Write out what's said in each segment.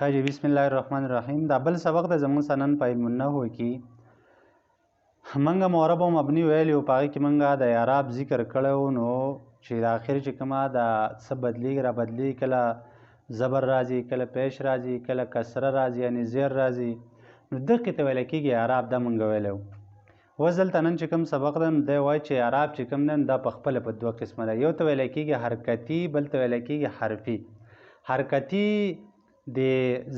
خیر بسم الله الرحمن الرحیم. دا بل سبق د زموږ سنن په علم النحو کې موږ معرب او مبني ویلي او په هغې کې موږ د اعراب ذکر کړی نو چې د اخر چې کومه د څه بدلیږي را بدلیږي، کله زبر راځي، کله پیش راځي، کله کسره راځي یعنې زیر راځي، نو دقې ته ویلی کېږي اعراب. دا موږ ویلی وو. اوس دلته نن چې کوم سبق ده نو دی وایي چې اعراب چې کوم دی دا په خپله په دوه قسمه ده. یو ته ویلی کېږي حرکتي، بل ته ویلی کېږي حرفي. حرکتي د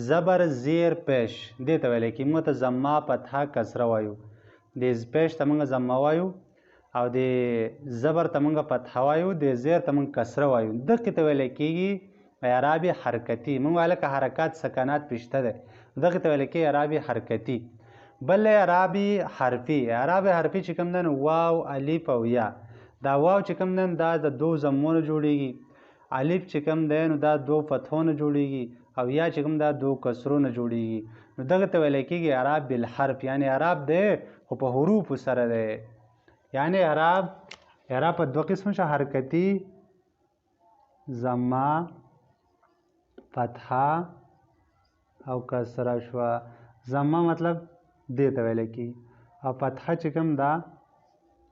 زبر زیر پیش دې ته ویلی کېږي. موږ ته ضمه فتحه کسره وایو، د پیش ته موږ ضمه وایو او د زبر ته موږ فتحه وایو، د زیر ته موږ کسره وایو. دقې ته ویلی کېږي اعراب حرکتي. موږ ویله که حرکات سکنات پشته دی، دغې ته ویلی کېږي اعراب حرکتي. بل اعراب حرفي. اعراب حرفي چې کوم دی نو واو، الف او یا. دا واو چې کوم دی دا د دو ضمو نه جوړېږي، الف چې کوم دی نو دا دو فتحو نه جوړېږي او یا چې کوم دا دو کسرو نه جوړېږي. نو دغه ته ویلی کېږي اعراب بالحرف، یعنې اعراب دی خو په حروفو سره دی. یعنې اعراب په دوه قسمه شو، حرکتي ضمه فتحه او کسره شوه. ضمه مطلب دې ته ویلی کېږي او فتحه چې کوم دا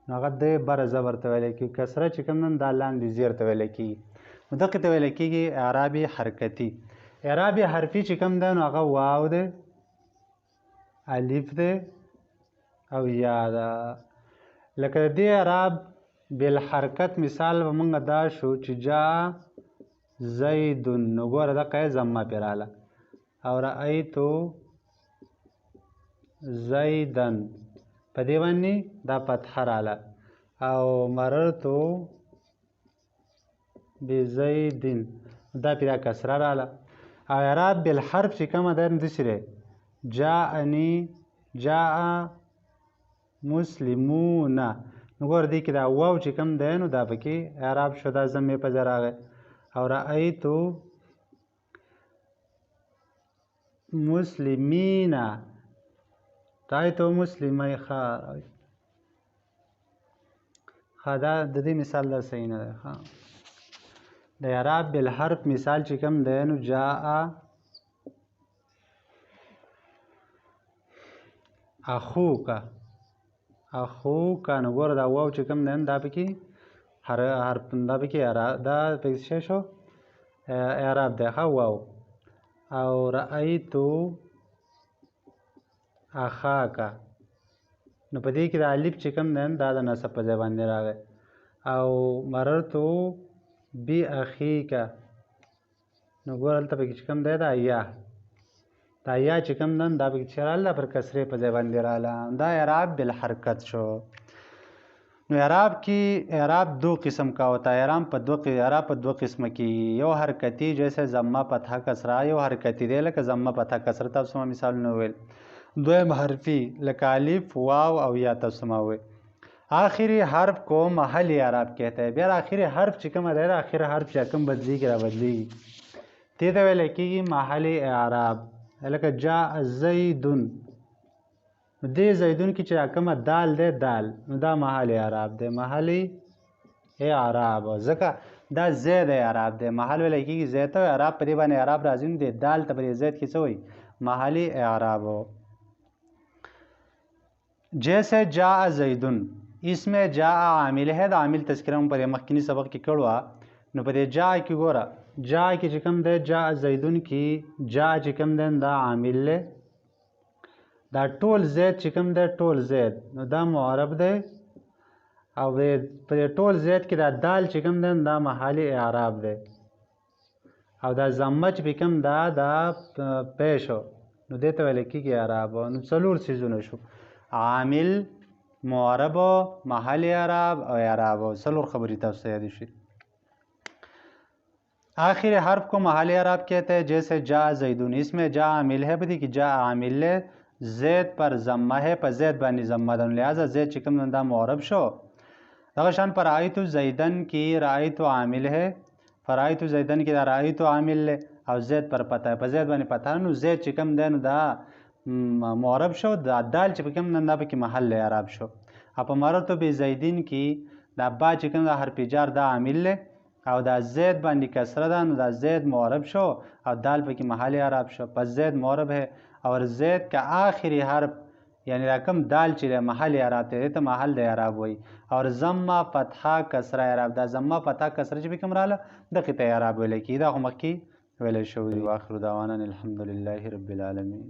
نو هغه دی بره زبر ته ویلی کېږي، کسره چې کوم دی دا لاندې زیر ته ویلی کېږي. نو دقې ته ویلی کېږي اعراب حرکتي. اعراب حرفي چې کوم دی نو هغه واو دی، الف دی او یا ده. لکه د دې اعراب بالحرکت مثال به موږ دا شو چې جا زیدن، نو ګوره دقه یې ضمه پرې راغله، او رأیتو زیدن په دې باندې دا فتحه راغله، او مررتو بزیدن دا پرې دا کسره راغله. او اعراب بالحرف چې کومه ده نو داسې دی، جاءني جاء مسلمون. نو ګوره دې کې دا واو چې کوم دی نو دا پکې اعراب شو، دا ضمې په ځای راغی. او رأیتو مسلمین، رأیتو مسلمی ښه دا د دې مثال دا صحیح نه دی. د اعراب بالحرف مثال چې کوم دی نو جاء اخوک، اخوک. نو ګوره دا واو چې کوم دی دا پکې حرف دا پکې دا پکې څه شو اعراب دی ښه واو. او رأیتو اخاکه، نو په دې کې د الف چې کوم دی دا د نصب په ځای باندې راغی. او مررتو بی اخیکه، نو ګوره هلته پکې چې کوم دی دا یا، دا یا چې کوم دی دا پکې چې راغله پر کسرې په ځای باندې راغله. دا اعراب بالحرکت شو. نو اعراب کې اعراب دو قسم کا ہوتا ہے. اعراب په دوه قسمه کېږي. یو حرکتي جیسے ضمه فتحه کسره، یو حرکتي دی لکه ضمه فتحه کسره تاسو ما مثالونه ویل. دویم حرفی لکه الف واو او یا تاسو ما ویل. آخری حرف کو محلی اعراب کہتے ہیں. بیا آخری حرف چې کومه دی آخری حرف چې کوم بدلیږي را بدلیږي دې ته ویلی کېږي محلی اعراب. لکه جاء زیدون، دې زیدون کې چې کومه دال دی دال، نو دا محلی اعراب دی، محلی اعراب. ځکه دا زید اعراب دی، محل ویلی کېږي زید ته. اعراب په دې باندې اعراب راځي نو د دال ته په زید کې څه وایي محلی اعراب. جیسے جاء زیدون، اس میں جاء عامل ہے. دا عامل تذکره مو په دې مخکیني سبق کې کړو. نو په دې جاء کې ګوره جاء کې چې کوم دی جاء زیدون کې جاء چې کوم دی دا عامل دی، دا ټول زید چې کوم دی ټول زید نو دا معرب دی. او په ټول زید کې دا دال چې کوم دی دا محلی اعراب دی. او دا ضمه چې کوم دا پیشو نو دې ته ویل کېږي اعراب. نو څلور څیزونه شو، عامل، معرب، محلی اعراب او اعراب. څلور خبرې تاسو ته یاد شي. آخر حرف کو محلی اعراب کہتے ہیں. جیسے جاء زیدون، اس میں جاء عامل ہے، بدی کہ جاء عامل ہے، زید پر ضمه ہے، په زید باندې ضمه ده، لہذا زید چې کوم دا معرب شو. دغه شان پر رأیتو زیدن کې رأیتو عامل ہے، فرأیتو زیدن کې دا رأیتو عامل ہے او زید پر پتہ ہے، په زید باندې پتہ نو زید چې کوم دی نو دا معرب شو. دا دال چې کوم دا پکې محل اعراب شو. او په مررتو بزیدین کې دا با چې کوم دا حرف جر دا عامل ہے، او دا زید باندې کسره ده نو دا زید معرب شو او دال پکې محل اعراب شو. پس زید معرب ہے اور زید کا آخری حرف یعنی دا کم دال چې د محل اعراب ته ته محل د اعراب وای اور ضمه فتحه کسره اعراب دا ضمه فتحه کسره چې کوم رااله دغه ته اعراب ویل کی دا خو مخکې ویل شوی. واخر دعوانا الحمدلله رب العالمین.